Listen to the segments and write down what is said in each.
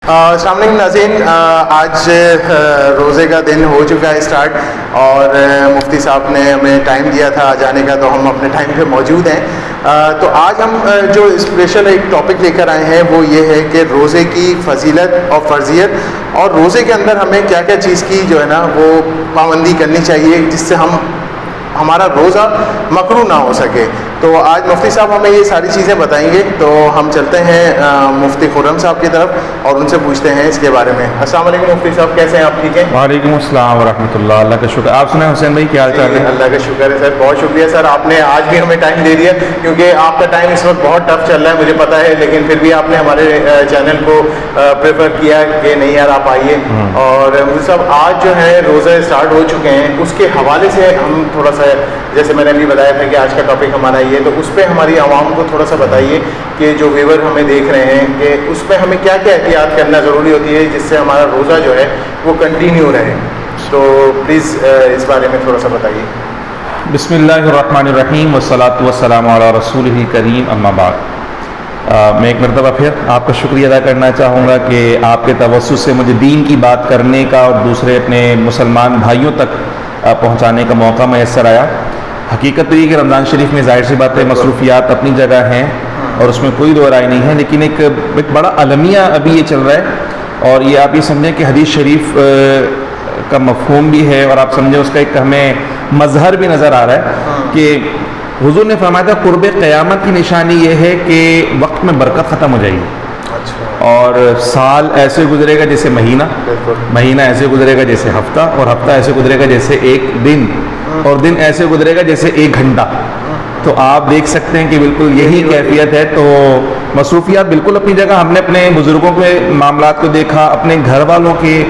السلام علیکم ناظرین، آج روزے کا دن ہو چکا ہے اسٹارٹ، اور مفتی صاحب نے ہمیں ٹائم دیا تھا آ جانے کا، تو ہم اپنے ٹائم پہ موجود ہیں۔ تو آج ہم جو اسپیشل ایک ٹاپک لے کر آئے ہیں وہ یہ ہے کہ روزے کی فضیلت اور فرضیت، اور روزے کے اندر ہمیں کیا کیا چیز کی جو ہے نا وہ پابندی کرنی چاہیے جس سے ہمارا روزہ مکروہ نہ ہو سکے۔ تو آج مفتی صاحب ہمیں یہ ساری چیزیں بتائیں گے، تو ہم چلتے ہیں مفتی خرم صاحب کی طرف اور ان سے پوچھتے ہیں اس کے بارے میں۔ السلام علیکم مفتی صاحب، کیسے ہیں آپ؟ ٹھیک ہیں؟ وعلیکم السلام ورحمۃ اللہ، اللہ کا شکر۔ آپ سنیں حسین بھائی، کیا حال چال ہے؟ اللہ کا شکر ہے سر، بہت شکریہ سر، آپ نے آج بھی ہمیں ٹائم دے دیا، کیونکہ آپ کا ٹائم اس وقت بہت ٹف چل رہا ہے مجھے پتا ہے، لیکن پھر بھی آپ نے ہمارے چینل کو پریفر کیا کہ نہیں یار آپ آئیے۔ اور مفتی صاحب آج جو ہے روزے اسٹارٹ ہو چکے ہیں، اس کے حوالے سے ہم تھوڑا سا، جیسے میں نے ابھی بتایا تھا کہ آج کا ٹاپک ہمارا یہ ہے، تو اس پہ ہماری عوام کو تھوڑا سا بتائیے کہ جو ویور ہمیں دیکھ رہے ہیں کہ اس پہ ہمیں کیا کیا احتیاط کرنا ضروری ہوتی ہے جس سے ہمارا روزہ جو ہے وہ کنٹینیو رہے۔ تو پلیز اس بارے میں تھوڑا سا بتائیے۔ بسم اللہ الرحمن الرحیم والصلاۃ والسلام علی رسولہ الکریم، اما بعد۔ میں ایک مرتبہ پھر آپ کا شکریہ ادا کرنا چاہوں گا کہ آپ کے توسط سے مجھے دین کی بات کرنے کا اور دوسرے اپنے مسلمان بھائیوں تک پہنچانے کا موقع میسر آیا۔ حقیقت یہ کہ رمضان شریف میں ظاہر سی بات ہے مصروفیات اپنی جگہ ہیں اور اس میں کوئی دو رائے نہیں ہے، لیکن ایک بڑا المیہ ابھی یہ چل رہا ہے، اور یہ آپ یہ سمجھیں کہ حدیث شریف کا مفہوم بھی ہے، اور آپ سمجھیں اس کا ایک ہمیں مظہر بھی نظر آ رہا ہے کہ حضور نے فرمایا تھا قرب قیامت کی نشانی یہ ہے کہ وقت میں برکت ختم ہو جائے گی، اور سال ایسے گزرے گا جیسے مہینہ، مہینہ ایسے گزرے گا جیسے ہفتہ، اور ہفتہ ایسے گزرے گا جیسے ایک دن، اور دن ایسے گزرے گا جیسے ایک گھنٹہ۔ تو آپ دیکھ سکتے ہیں کہ بالکل یہی کیفیت ہے۔ تو مصروفیات بالکل اپنی جگہ، ہم نے اپنے بزرگوں کے معاملات کو دیکھا، اپنے گھر والوں کے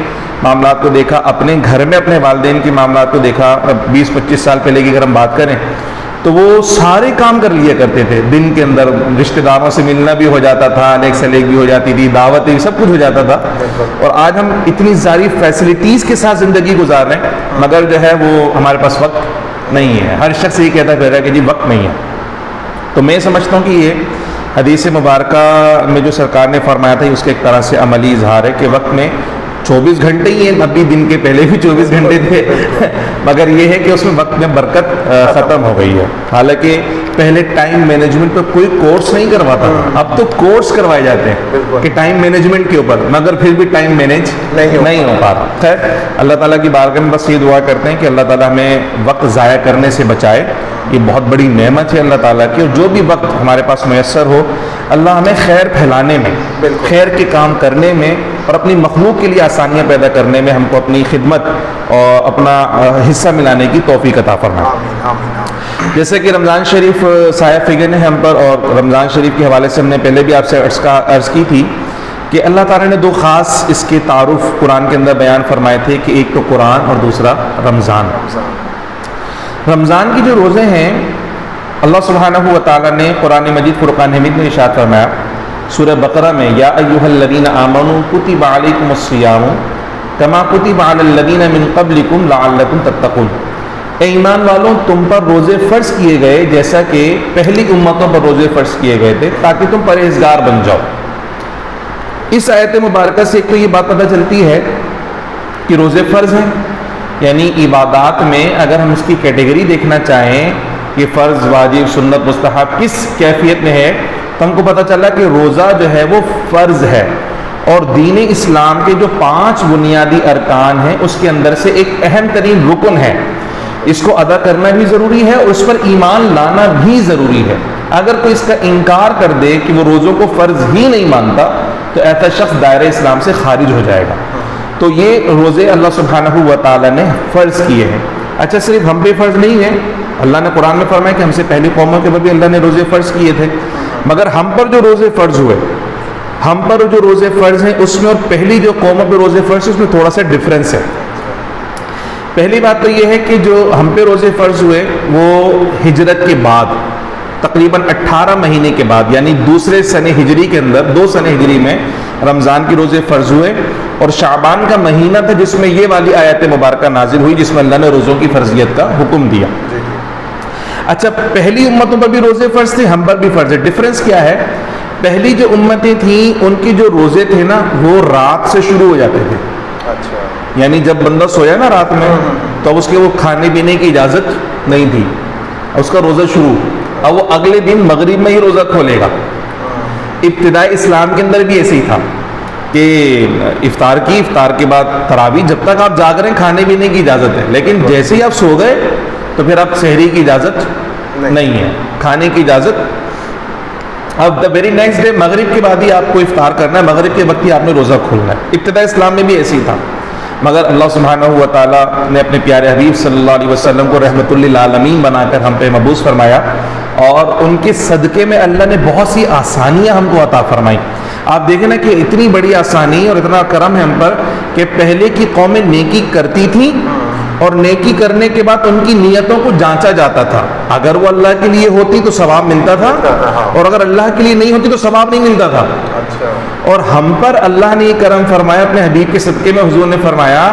معاملات کو دیکھا، اپنے گھر میں اپنے والدین کے معاملات کو دیکھا۔ 20-25 سال پہلے کی اگر ہم بات کریں تو وہ سارے کام کر لیا کرتے تھے دن کے اندر، رشتہ داروں سے ملنا بھی ہو جاتا تھا، الیگ سلیگ بھی ہو جاتی تھی، دعوتیں بھی، سب کچھ ہو جاتا تھا۔ اور آج ہم اتنی ساری فیسلٹیز کے ساتھ زندگی گزار رہے ہیں، مگر جو ہے وہ ہمارے پاس وقت نہیں ہے۔ ہر شخص یہ کہتا پھر رہا ہے کہ جی وقت نہیں ہے۔ تو میں سمجھتا ہوں کہ یہ حدیث مبارکہ میں جو سرکار نے فرمایا تھا اس کے ایک طرح سے عملی اظہار ہے کہ وقت میں 24 گھنٹے ہی ہیں، ابھی دن کے پہلے بھی 24 گھنٹے تھے، مگر یہ ہے کہ اس میں وقت میں برکت ختم ہو گئی ہے۔ حالانکہ پہلے ٹائم مینجمنٹ پہ کوئی کورس نہیں کرواتا تھا، اب تو کورس کروائے جاتے ہیں کہ ٹائم مینجمنٹ کے اوپر، مگر پھر بھی ٹائم مینیج نہیں ہو پاتا۔ خیر، اللہ تعالیٰ کی بارگاہ میں بس یہ دعا کرتے ہیں کہ اللہ تعالیٰ ہمیں وقت ضائع کرنے سے بچائے، یہ بہت بڑی نعمت ہے اللہ تعالیٰ کی، اور جو بھی وقت ہمارے پاس میسر ہو اللہ ہمیں خیر پھیلانے میں، خیر کے کام کرنے میں اور اپنی مخلوق کے لیے آسانیاں پیدا کرنے میں ہم کو اپنی خدمت اور اپنا حصہ ملانے کی توفیق عطا فرمائے۔ جیسے کہ رمضان شریف صاحب فگر نے ہم پر، اور رمضان شریف کے حوالے سے ہم نے پہلے بھی آپ سے عرض کی تھی کہ اللہ تعالیٰ نے دو خاص اس کے تعارف قرآن کے اندر بیان فرمائے تھے کہ ایک تو قرآن اور دوسرا رمضان۔ رمضان کی جو روزے ہیں اللہ سبحانہ و تعالیٰ نے قرآن مجید فرقان حمید میں ارشاد فرمایا سورہ بقرہ میں، یا ایھا الذین آمنوا کتب علیکم الصیام کما کتب علی الذین من قبلکم لعلکم تتقون۔ اے ایمان والوں، تم پر روزے فرض کیے گئے جیسا کہ پہلی امتوں پر روزے فرض کیے گئے تھے تاکہ تم پرہیزگار بن جاؤ۔ اس آیت مبارکہ سے ایک تو یہ بات پتہ چلتی ہے کہ روزے فرض ہیں، یعنی عبادات میں اگر ہم اس کی کیٹیگری دیکھنا چاہیں کہ فرض، واجب، سنت، مستحب کس کیفیت میں ہے، تو ہم کو پتہ چلا کہ روزہ جو ہے وہ فرض ہے، اور دین اسلام کے جو 5 بنیادی ارکان ہیں اس کے اندر سے ایک اہم ترین رکن ہے۔ اس کو ادا کرنا بھی ضروری ہے اور اس پر ایمان لانا بھی ضروری ہے۔ اگر کوئی اس کا انکار کر دے کہ وہ روزوں کو فرض ہی نہیں مانتا تو ایسا شخص دائرہ اسلام سے خارج ہو جائے گا۔ تو یہ روزے اللہ سبحانہ و تعالیٰ نے فرض کیے ہیں۔ اچھا، صرف ہم پہ فرض نہیں ہے، اللہ نے قرآن میں فرمایا کہ ہم سے پہلی قوموں کے بھی اللہ نے روزے فرض کیے تھے، مگر ہم پر جو روزے فرض ہوئے، ہم پر جو روزے فرض ہیں اس میں اور پہلی جو قوموں پہ روزے فرض ہیں اس میں تھوڑا سا ڈفرینس ہے۔ پہلی بات تو یہ ہے کہ جو ہم پہ روزے فرض ہوئے وہ ہجرت کے بعد تقریباً 18 مہینے کے بعد، یعنی دوسرے سنہ ہجری کے اندر 2 سنہ ہجری میں رمضان کی روزے فرض ہوئے، اور شعبان کا مہینہ تھا جس میں یہ والی آیت مبارکہ نازل ہوئی جس میں اللہ نے روزوں کی فرضیت کا حکم دیا۔ اچھا، پہلی امتوں پر بھی روزے فرض تھے، ہم پر بھی فرض ہے۔ ڈفرینس کیا ہے؟ پہلی جو امتیں تھیں ان کے جو روزے تھے نا وہ رات سے شروع ہو جاتے تھے. اچھا. یعنی جب بندہ سویا نا رات میں تو اب اس کے وہ کھانے پینے کی اجازت نہیں تھی, اس کا روزہ شروع. اب وہ اگلے دن مغرب میں ہی روزہ کھولے گا. ابتدائی اسلام کے اندر بھی ایسے ہی تھا کہ افطار کے بعد تراویح, جب تک آپ جاگ رہے ہیں کھانے پینے کی اجازت ہے, لیکن جیسے ہی آپ سو گئے تو پھر اب سحری کی اجازت نہیں ہے, کھانے کی اجازت. اب دا ویری نیکسٹ ڈے مغرب کے بعد ہی آپ کو افطار کرنا ہے, مغرب کے وقت ہی آپ نے روزہ کھولنا ہے. ابتدائی اسلام میں بھی ایسے ہی تھا, مگر اللہ سبحانہ و تعالیٰ نے اپنے پیارے حبیب صلی اللہ علیہ وسلم کو رحمت للعالمین بنا کر ہم پہ مبعوث فرمایا, اور ان کے صدقے میں اللہ نے بہت سی آسانیاں ہم کو عطا فرمائی. آپ دیکھیں نا کہ اتنی بڑی آسانی اور اتنا کرم ہے ہم پر کہ پہلے کی قومیں نیکی کرتی تھیں اور نیکی کرنے کے بعد ان کی نیتوں کو جانچا جاتا تھا. اگر وہ اللہ کے لیے ہوتی تو ثواب ملتا تھا, اور اگر اللہ کے لیے نہیں ہوتی تو ثواب نہیں ملتا تھا. اور ہم پر اللہ نے یہ کرم فرمایا اپنے حبیب کے صدقے میں, حضور نے فرمایا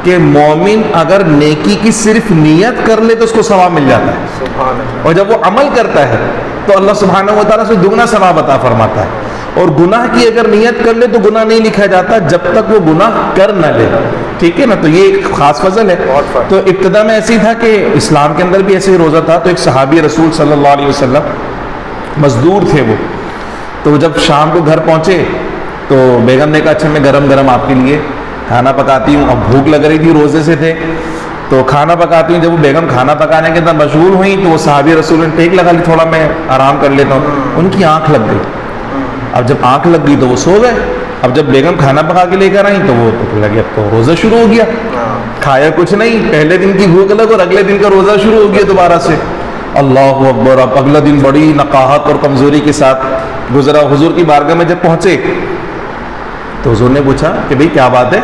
کہ مومن اگر نیکی کی صرف نیت کر لے تو اس کو ثواب مل جاتا ہے, اور جب وہ عمل کرتا ہے تو اللہ سبحانہ و تعالیٰ سے دگنا ثواب عطا فرماتا ہے. اور گناہ کی اگر نیت کر لے تو گناہ نہیں لکھا جاتا جب تک وہ گناہ کر نہ لے. ٹھیک ہے نا, تو یہ ایک خاص فضل ہے. تو ابتدا میں ایسی تھا کہ اسلام کے اندر بھی ایسے ہی روزہ تھا. تو ایک صحابی رسول صلی اللہ علیہ وسلم مزدور تھے وہ, تو جب شام کو گھر پہنچے تو بیگم نے کہا اچھا میں گرم گرم آپ کے لیے کھانا پکاتی ہوں. اب بھوک لگ رہی تھی, روزے سے تھے, تو کھانا پکاتی ہوں. جب وہ بیگم کھانا پکانے کے اندر مشغول ہوئی تو وہ صحابی رسول نے ٹیک لگا لی, تھوڑا میں آرام کر لیتا ہوں. ان کی آنکھ لگ گئی. اب جب آنکھ لگ گئی تو وہ سو گئے. اب جب بیگم کھانا پکا کے لے کر آئیں تو وہ تو لگے اب تو روزہ شروع ہو گیا. کھایا کچھ نہیں, پہلے دن کی بھوک لگ اور اگلے دن کا روزہ شروع ہو گیا دوبارہ سے. اللہ اکبر. اب اگلا دن بڑی نقاہت اور کمزوری کے ساتھ گزرا. حضور کی بارگاہ میں جب پہنچے تو حضور نے پوچھا کہ بھئی کیا بات ہے,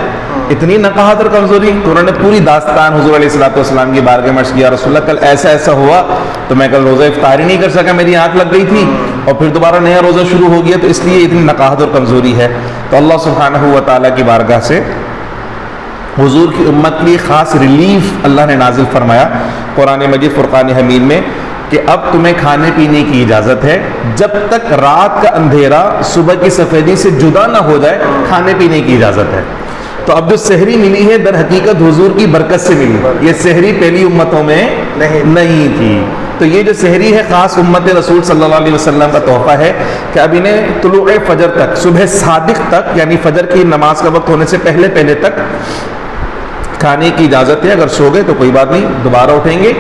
اتنی نقاہت اور کمزوری؟ تو انہوں نے پوری داستان حضور علیہ الصلوۃ والسلام کی بارگاہ میں عرض کیا, رسول اللہ کل ایسا ایسا ہوا تو میں کل روزہ افطار ہی نہیں کر سکا, میری آنکھ لگ گئی تھی, اور پھر دوبارہ نیا روزہ شروع ہو گیا, تو اس لیے اتنی نقاہت اور کمزوری ہے. تو اللہ سبحانہ و تعالیٰ کی بارگاہ سے حضور کی امت کے لیے خاص ریلیف اللہ نے نازل فرمایا قرآن مجید فرقان حمید میں کہ اب تمہیں کھانے پینے کی اجازت ہے جب تک رات کا اندھیرا صبح کی سفیدی سے جدا نہ ہو جائے, کھانے پینے کی اجازت ہے. تو اب جو سحری ملی ہے در حقیقت حضور کی برکت سے ملی, یہ سحری پہلی امتوں میں نہیں تھی. تو یہ جو سحری ہے خاص امت رسول صلی اللہ علیہ وسلم کا تحفہ ہے کہ اب انہیں طلوع فجر تک, صبح صادق تک, یعنی فجر کی نماز کا وقت ہونے سے پہلے تک کھانے کی اجازت ہے. اگر سو گئے تو کوئی بات نہیں, دوبارہ اٹھیں گے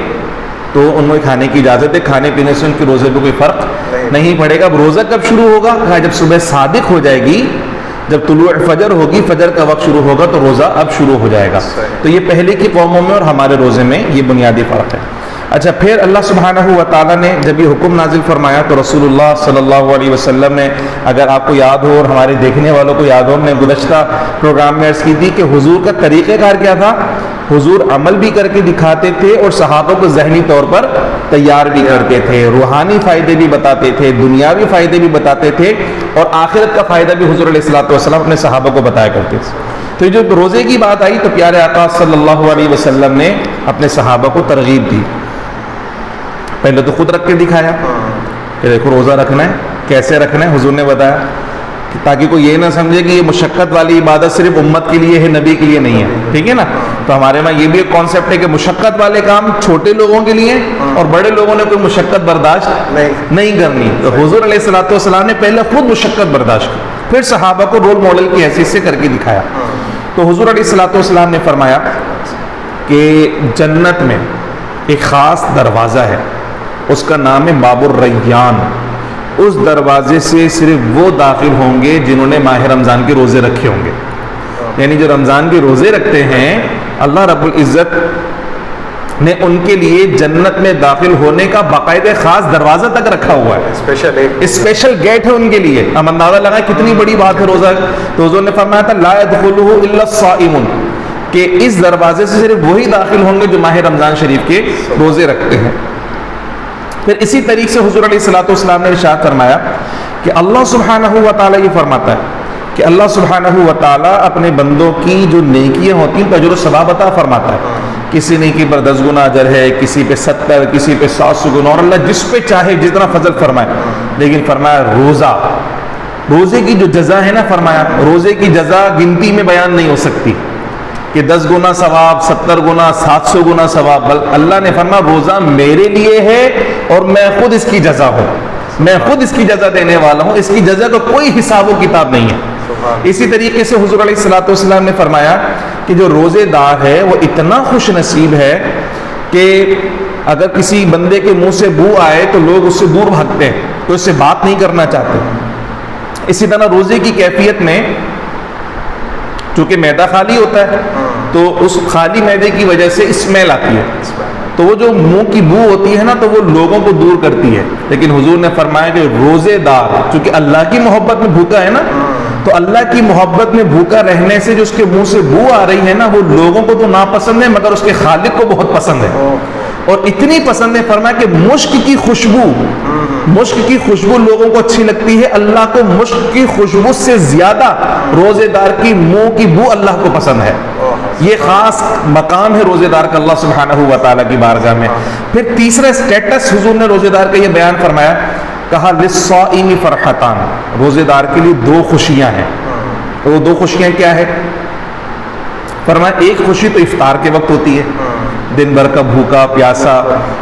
تو ان کو کھانے کی اجازت ہے. کھانے پینے سے ان کے روزے پہ کوئی فرق نہیں پڑے گا. اب روزہ کب شروع ہوگا؟ کہا جب صبح صادق ہو جائے گی, جب طلوع فجر ہوگی, فجر کا وقت شروع ہوگا تو روزہ اب شروع ہو جائے گا. تو یہ پہلے کی قوموں میں اور ہمارے روزے میں یہ بنیادی فرق ہے. اچھا, پھر اللہ سبحانہ و تعالیٰ نے جب یہ حکم نازل فرمایا تو رسول اللہ صلی اللہ علیہ وسلم نے, اگر آپ کو یاد ہو اور ہمارے دیکھنے والوں کو یاد ہو, ہم نے گزشتہ پروگرام میں عرض کی تھی کہ حضور کا طریقہ کار کیا تھا. حضور عمل بھی کر کے دکھاتے تھے اور صحابہ کو ذہنی طور پر تیار بھی کرتے تھے, روحانی فائدے بھی بتاتے تھے, دنیاوی فائدے بھی بتاتے تھے, اور آخرت کا فائدہ بھی حضور علیہ الصلوۃ والسلام اپنے صحابہ کو بتایا کرتے تھے. تو جو روزے کی بات آئی تو پیارے آقا صلی اللہ علیہ وسلم نے اپنے صحابہ کو ترغیب دی. پہلے تو خود رکھ کے دکھایا کہ دیکھو روزہ رکھنا ہے, کیسے رکھنا ہے حضور نے بتایا, تاکہ کوئی یہ نہ سمجھے کہ یہ مشقت والی عبادت صرف امت کے لیے ہے, نبی کے لیے نہیں ہے. ٹھیک ہے نا, تو ہمارے میں یہ بھی ایک کانسیپٹ ہے کہ مشقت والے کام چھوٹے لوگوں کے لیے اور بڑے لوگوں نے کوئی مشقت برداشت نہیں کرنی. تو حضور علیہ الصلوۃ والسلام نے پہلے خود مشقت برداشت کی, پھر صحابہ کو رول ماڈل کی حیثیت سے کر کے دکھایا. تو حضور علیہ الصلوۃ والسلام نے فرمایا کہ جنت میں ایک خاص دروازہ ہے, اس کا نام ہے باب الریان. اس دروازے سے صرف وہ داخل ہوں گے جنہوں نے ماہ رمضان کے روزے رکھے ہوں گے. یعنی جو رمضان کے روزے رکھتے ہیں, اللہ رب العزت نے ان کے لیے جنت میں داخل ہونے کا باقاعدہ خاص دروازہ تک رکھا ہوا ہے, اسپیشل گیٹ ہے ان کے لیے. اب اندازہ لگا کتنی بڑی بات ہے روزہ. تو حضور نے فرمایا تھا لا يدخلہ الا الصائمون, کہ اس دروازے سے صرف وہی داخل ہوں گے جو ماہ رمضان شریف کے روزے رکھتے ہیں. پھر اسی طریقے سے حضور علیہ الصلوۃ والسلام نے ارشاد فرمایا کہ اللہ سبحانہ و تعالیٰ یہ فرماتا ہے کہ اللہ سبحانہ و تعالیٰ اپنے بندوں کی جو نیکیاں ہوتی ہیں اجر و ثواب عطا فرماتا ہے. کسی نیکی پر 10 گنا اجر ہے, کسی پہ 70, کسی پہ 700 گنا, اور اللہ جس پہ چاہے جتنا فضل فرمائے. لیکن فرمایا روزہ روزے کی جو جزا ہے نا، فرمایا روزے کی جزا گنتی میں بیان نہیں ہو سکتی کہ 10 گنا ثواب، 70 گنا، 700 گنا ثواب، بل اللہ نے فرمایا روزہ میرے لیے ہے اور میں خود اس کی جزا ہوں، میں خود اس کی جزا دینے والا ہوں، اس کی جزا کا کوئی حساب و کتاب نہیں ہے۔ اسی طریقے سے حضور علیہ الصلوۃ والسلام نے فرمایا کہ جو روزے دار ہے وہ اتنا خوش نصیب ہے کہ اگر کسی بندے کے منہ سے بو آئے تو لوگ اس سے دور بھاگتے ہیں، تو اس سے بات نہیں کرنا چاہتے۔ اسی طرح روزے کی کیفیت میں چونکہ معدہ خالی ہوتا ہے تو اس خالی معدے کی وجہ سے اسمیل آتی ہے، تو وہ جو منہ کی بو ہوتی ہے نا تو وہ لوگوں کو دور کرتی ہے، لیکن حضور نے فرمایا کہ روزے دار چونکہ اللہ کی محبت میں بھوکا ہے نا، تو اللہ کی محبت میں بھوکا رہنے سے جو اس کے منہ سے بو آ رہی ہے نا وہ لوگوں کو تو ناپسند ہے مگر اس کے خالق کو بہت پسند ہے، اور اتنی پسند ہے فرمایا کہ مشک کی خوشبو لوگوں کو اچھی لگتی ہے، اللہ کو مشک کی خوشبو سے زیادہ روزے دار کی منہ کی بو اللہ کو پسند ہے۔ یہ خاص مقام ہے روزے دار کا اللہ سبحانہ و تعالیٰ کی بارگاہ میں۔ پھر تیسرا سٹیٹس حضور نے روزے دار کا یہ بیان فرمایا، کہا للصائم فرحتان، روزے دار کے لیے 2 خوشیاں ہیں۔ وہ 2 خوشیاں کیا ہے؟ فرمایا ایک خوشی تو افطار کے وقت ہوتی ہے، دن بھر کا بھوکا پیاسا،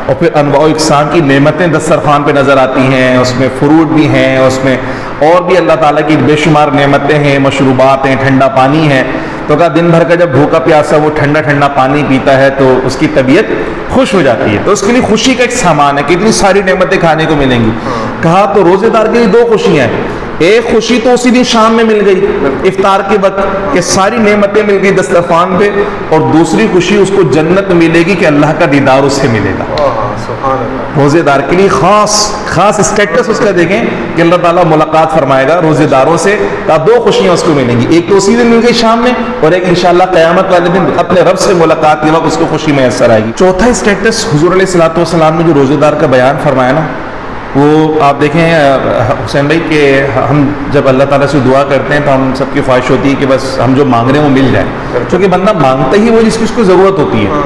اور پھر انواع و اقسام کی نعمتیں دسترخوان پہ نظر آتی ہیں، اس میں فروٹ بھی ہیں، اس میں اور بھی اللہ تعالیٰ کی بے شمار نعمتیں ہیں، مشروبات ہیں، ٹھنڈا پانی ہے، تو کہا دن بھر کا جب بھوکا پیاسا وہ ٹھنڈا ٹھنڈا پانی پیتا ہے تو اس کی طبیعت خوش ہو جاتی ہے، تو اس کے لیے خوشی کا ایک سامان ہے کہ اتنی ساری نعمتیں کھانے کو ملیں گی۔ کہا تو روزے دار کے لیے 2 خوشیاں ہیں، ایک خوشی تو اسی دن شام میں مل گئی افطار کے وقت کہ ساری نعمتیں مل گئی دسترخوان پہ، اور دوسری خوشی اس کو جنت میں ملے گی کہ اللہ کا دیدار اس سے ملے گا۔ روزے دار کے لیے خاص اسٹیٹس اس کا دیکھیں کہ اللہ تعالیٰ ملاقات فرمائے گا روزے داروں سے، 2 خوشیاں اس کو ملیں گی، ایک تو اسی دن مل گئی شام میں، اور ایک انشاءاللہ قیامت والے دن اپنے رب سے ملاقات کے وقت اس کو خوشی میسر آئے گی۔ چوتھا اسٹیٹس حضور علیہ الصلوۃ والسلام نے جو روزے دار کا بیان فرمایا نا، وہ آپ دیکھیں حسین بھائی کہ ہم جب اللہ تعالیٰ سے دعا کرتے ہیں تو ہم سب کی خواہش ہوتی ہے کہ بس ہم جو مانگ رہے ہیں وہ مل جائے، چونکہ بندہ مانگتا ہی وہ جس کی اس کو ضرورت ہوتی ہے،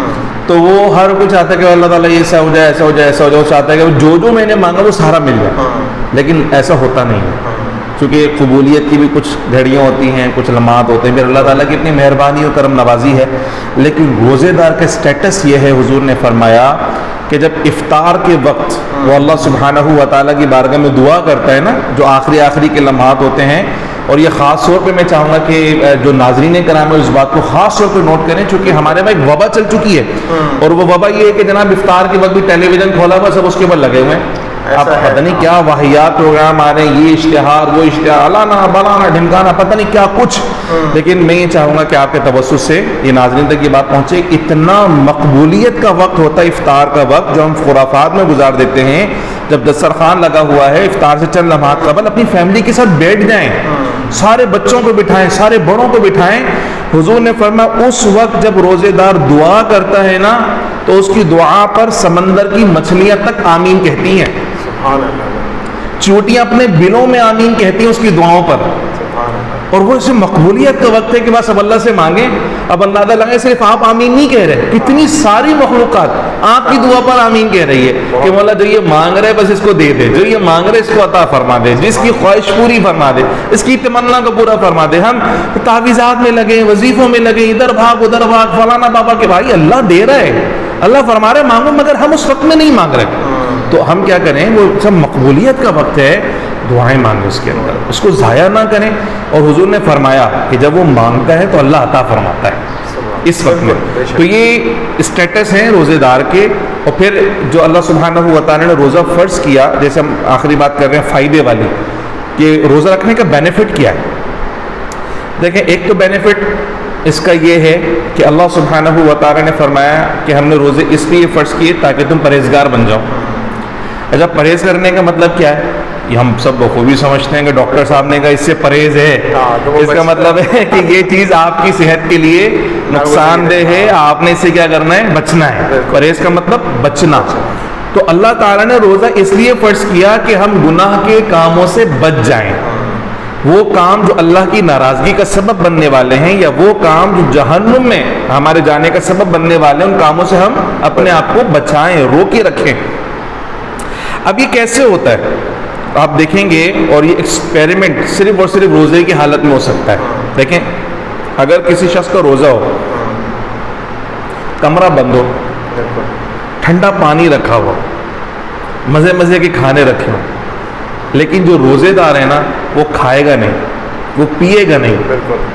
تو وہ ہر کوئی چاہتا ہے کہ اللہ تعالیٰ یہ ایسا ہو جائے، ایسا ہو جائے، ایسا ہو جائے، وہ چاہتا ہے کہ جو میں نے مانگا وہ سارا مل جائے، لیکن ایسا ہوتا نہیں ہے، چونکہ قبولیت کی بھی کچھ گھڑیاں ہوتی ہیں، کچھ لمحات ہوتے ہیں، پھر اللہ تعالیٰ کی اتنی مہربانی اور کرم نوازی ہے۔ لیکن روزے دار کا اسٹیٹس یہ ہے، حضور نے فرمایا کہ جب افطار کے وقت وہ اللہ سبحانہ و تعالیٰ کی بارگاہ میں دعا کرتا ہے نا، جو آخری کے لمحات ہوتے ہیں، اور یہ خاص طور پہ میں چاہوں گا کہ جو ناظرین کرام اس بات کو خاص طور پہ نوٹ کریں، چونکہ ہمارے میں ایک وبا چل چکی ہے، اور وہ وبا یہ ہے کہ جناب افطار کے وقت بھی ٹیلی ویژن کھولا ہوا سب اس کے اوپر لگے ہوئے ہیں، اب پتہ نہیں کیا واحیات پروگرام آ رہے ہیں، یہ اشتہار وہ اشتہار، الانا بلانا ڈھمکانا، پتہ نہیں کیا کچھ۔ لیکن میں یہ چاہوں گا کہ آپ کے توسط سے یہ ناظرین تک یہ بات پہنچے، اتنا مقبولیت کا وقت ہوتا ہے افطار کا وقت جو ہم خرافات میں گزار دیتے ہیں۔ جب دسترخوان لگا ہوا ہے افطار سے چند لمحات قبل اپنی فیملی کے ساتھ بیٹھ جائیں، سارے بچوں کو بٹھائیں، سارے بڑوں کو بٹھائیں۔ حضور نے فرمایا اس وقت جب روزے دار دعا کرتا ہے نا تو اس کی دعا پر سمندر کی مچھلیاں تک آمین کہتی ہیں، چوٹیاں اپنے بلوں میں آمین کہتی ہیں اس کی دعاؤں پر، اور وہ اسے مقبولیت کا وقت ہے کہ بس اب اللہ سے مانگیں۔ اب اندازہ لگائیں صرف آپ آمین نہیں کہہ رہے، کتنی ساری مخلوقات آپ کی دعا پر آمین کہہ رہی ہے کہ مولا جو یہ مانگ رہے بس اس کو دے دے، جو یہ مانگ رہے اس کو عطا فرما دے، جس کی خواہش پوری فرما دے، اس کی تمنا کو پورا فرما دے۔ ہم تعویذات میں لگے، وظیفوں میں لگے، ادھر بھاگ ادھر بھاگ، فلانا بابا کے بھائی اللہ دے رہا ہے، اللہ فرما رہے مانگو، مگر ہم اس وقت میں نہیں مانگ رہے، تو ہم کیا کریں؟ وہ سب مقبولیت کا وقت ہے، دعائیں مانگیں اس کے اندر، اس کو ضائع نہ کریں۔ اور حضور نے فرمایا کہ جب وہ مانگتا ہے تو اللہ عطا فرماتا ہے اس وقت میں۔ تو یہ اسٹیٹس ہیں روزے دار کے۔ اور پھر جو اللہ سبحانہ و تعالیٰ نے روزہ فرض کیا، جیسے ہم آخری بات کر رہے ہیں فائدے والی، کہ روزہ رکھنے کا بینیفٹ کیا ہے۔ دیکھیں ایک تو بینیفٹ اس کا یہ ہے کہ اللہ سبحانہ و تعالیٰ نے فرمایا کہ ہم نے روزے اس لیے فرض کیے تاکہ تم پرہیزگار بن جاؤ۔ اچھا پرہیز کرنے کا مطلب کیا ہے؟ یہ ہم سب بخوبی سمجھتے ہیں کہ ڈاکٹر صاحب نے کہا اس سے پرہیز ہے، اس کا مطلب ہے کہ یہ چیز آپ کی صحت کے لیے نقصان دہ ہے، آپ نے اسے کیا کرنا ہے؟ بچنا ہے۔ پرہیز کا مطلب بچنا۔ تو اللہ تعالیٰ نے روزہ اس لیے فرض کیا کہ ہم گناہ کے کاموں سے بچ جائیں، وہ کام جو اللہ کی ناراضگی کا سبب بننے والے ہیں، یا وہ کام جو جہنم میں ہمارے جانے کا سبب بننے والے ہیں، ان کاموں سے ہم اپنے آپ کو بچائیں، روکے رکھیں۔ اب یہ کیسے ہوتا ہے؟ آپ دیکھیں گے اور یہ ایکسپیریمنٹ صرف اور صرف روزے کی حالت میں ہو سکتا ہے. دیکھیں اگر کسی شخص کا روزہ ہو, کمرہ بند ہو, ٹھنڈا پانی رکھا ہوا, مزے مزے کے کھانے رکھے ہو, لیکن جو روزے دار ہے نا وہ کھائے گا نہیں, وہ پیے گا نہیں.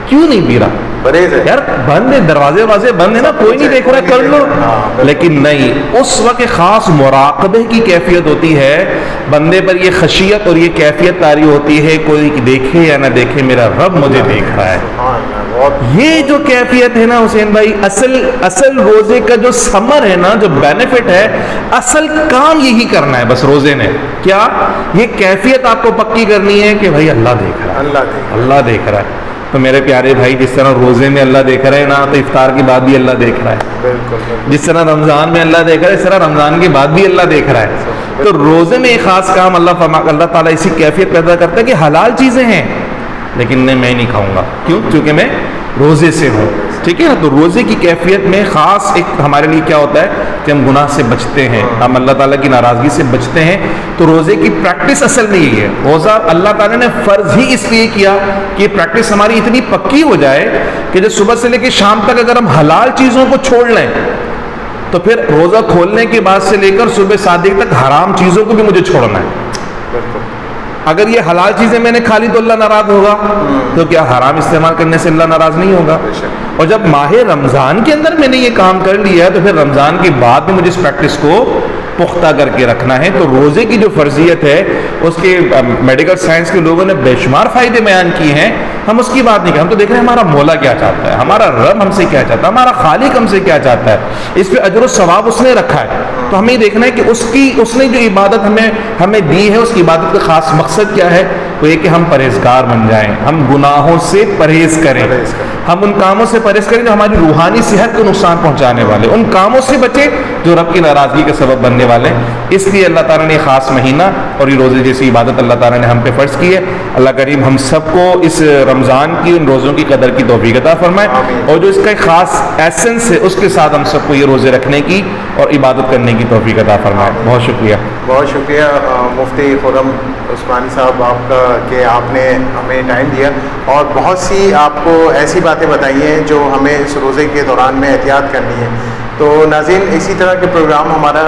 کیوں نہیں پی رہا؟ یار بند ہے, دروازے بند ہے نا, کوئی نہیں دیکھ رہا, کر لو. لیکن نہیں, اس وقت خاص مراقبے کی کیفیت ہوتی ہے, بندے پر یہ خشیت اور یہ کیفیت طاری ہوتی ہے, کوئی دیکھے یا نہ دیکھے میرا رب مجھے دیکھ رہا ہے. یہ جو کیفیت ہے نا حسین بھائی, اصل روزے کا جو ثمر ہے نا, جو بینیفٹ ہے, اصل کام یہی کرنا ہے بس روزے نے. کیا یہ کیفیت آپ کو پکی کرنی ہے کہ بھائی اللہ دیکھ رہا ہے, اللہ دیکھ رہا ہے. تو میرے پیارے بھائی, جس طرح روزے میں اللہ دیکھ رہا ہے نا, تو افطار کے بعد بھی اللہ دیکھ رہا ہے. جس طرح رمضان میں اللہ دیکھ رہا ہے, اس طرح رمضان کے بعد بھی اللہ دیکھ رہا ہے. تو روزے میں ایک خاص کام اللہ تعالیٰ اسی کیفیت پیدا کرتا ہے کہ حلال چیزیں ہیں لیکن میں نہیں کھاؤں گا. کیوں؟ کیونکہ میں روزے سے ہوں. ٹھیک ہے نا. تو روزے کی کیفیت میں خاص ایک ہمارے لیے کیا ہوتا ہے کہ ہم گناہ سے بچتے ہیں, ہم اللہ تعالیٰ کی ناراضگی سے بچتے ہیں. تو روزے کی پریکٹس اصل میں یہی ہے. روزہ اللہ تعالیٰ نے فرض ہی اس لیے کیا کہ یہ پریکٹس ہماری اتنی پکی ہو جائے کہ جو صبح سے لے کے شام تک اگر ہم حلال چیزوں کو چھوڑ لیں تو پھر روزہ کھولنے کے بعد سے لے کر صبح 7 بجے تک حرام چیزوں کو بھی مجھے چھوڑنا ہے. اگر یہ حلال چیزیں میں نے کھا لی تو اللہ ناراض ہوگا, تو کیا حرام استعمال کرنے سے اللہ ناراض نہیں ہوگا؟ اور جب ماہ رمضان کے اندر میں نے یہ کام کر لیا ہے تو پھر رمضان کے بعد میں مجھے اس پریکٹس کو پختہ کر کے رکھنا ہے. تو روزے کی جو فرضیت ہے اس کے میڈیکل سائنس کے لوگوں نے بے شمار فائدے بیان کیے ہیں, ہم اس کی بات نہیں کریں. ہم تو دیکھ رہے ہیں ہمارا مولا کیا چاہتا ہے, ہمارا رب ہم سے کیا چاہتا ہے, ہمارا خالق ہم سے کیا چاہتا ہے, اس پہ اجر و ثواب اس نے رکھا ہے. تو ہمیں یہ دیکھنا ہے کہ اس نے جو عبادت ہمیں دی ہے, اس کی عبادت کا خاص مقصد کیا ہے. وہ یہ کہ ہم پرہیزگار بن جائیں, ہم گناہوں سے پرہیز کریں, ہم ان کاموں سے پرہیز کریں جو ہماری روحانی صحت کو نقصان پہنچانے والے, ان کاموں سے بچیں جو رب کی ناراضگی کا سبب بننے والے. اس لیے اللہ تعالیٰ نے خاص مہینہ اور یہ روزے جیسی عبادت اللہ تعالیٰ نے ہم پہ فرض کی ہے. اللہ کریم ہم سب کو اس رمضان کی ان روزوں کی قدر کی توفیق عطا فرمائے, اور جو اس کا ایک خاص ایسنس ہے اس کے ساتھ ہم سب کو یہ روزے رکھنے کی اور عبادت کرنے کی توفیق عطا فرمائے. بہت شکریہ. بہت شکریہ مفتی خرم عثمانی صاحب آپ کا کہ آپ نے ہمیں ٹائم دیا اور بہت سی آپ کو ایسی باتیں بتائی ہیں جو ہمیں اس روزے کے دوران میں احتیاط کرنی ہے. تو ناظرین, اسی طرح کے پروگرام ہمارا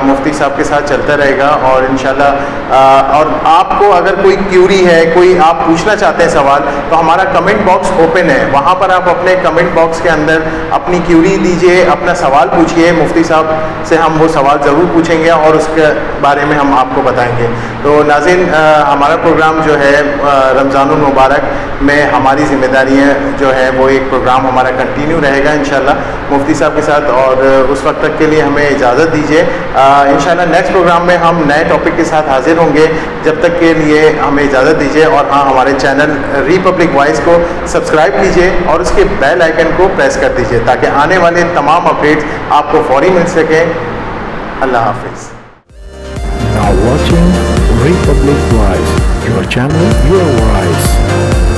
مفتی صاحب کے ساتھ چلتا رہے گا, اور انشاءاللہ اور آپ کو اگر کوئی کیوری ہے, کوئی آپ پوچھنا چاہتے ہیں سوال, تو ہمارا کمنٹ باکس اوپن ہے, وہاں پر آپ اپنے کمنٹ باکس کے اندر اپنی کیوری دیجئے, اپنا سوال پوچھئے. مفتی صاحب سے ہم وہ سوال ضرور پوچھیں گے اور اس کے بارے میں ہم آپ کو بتائیں گے. تو ناظرین, ہمارا پروگرام جو ہے رمضان المبارک میں ہماری ذمہ داریاں جو ہے وہ ایک پروگرام ہمارا کنٹینیو رہے گا انشاءاللہ مفتی صاحب کے ساتھ, اور اس وقت تک کے لیے ہمیں اجازت دیجیے. انشاءاللہ نیکسٹ پروگرام میں ہم نئے ٹاپک کے ساتھ حاضر ہوں گے. جب تک کے لیے ہمیں اجازت دیجیے, اور ہاں, ہمارے چینل ریپبلک وائس کو سبسکرائب کیجیے اور اس کے بیل آئیکن کو پریس کر دیجیے تاکہ آنے والے تمام اپڈیٹس آپ کو فوری مل سکیں. اللہ حافظ. Now watching Republic Voice, your channel, your voice.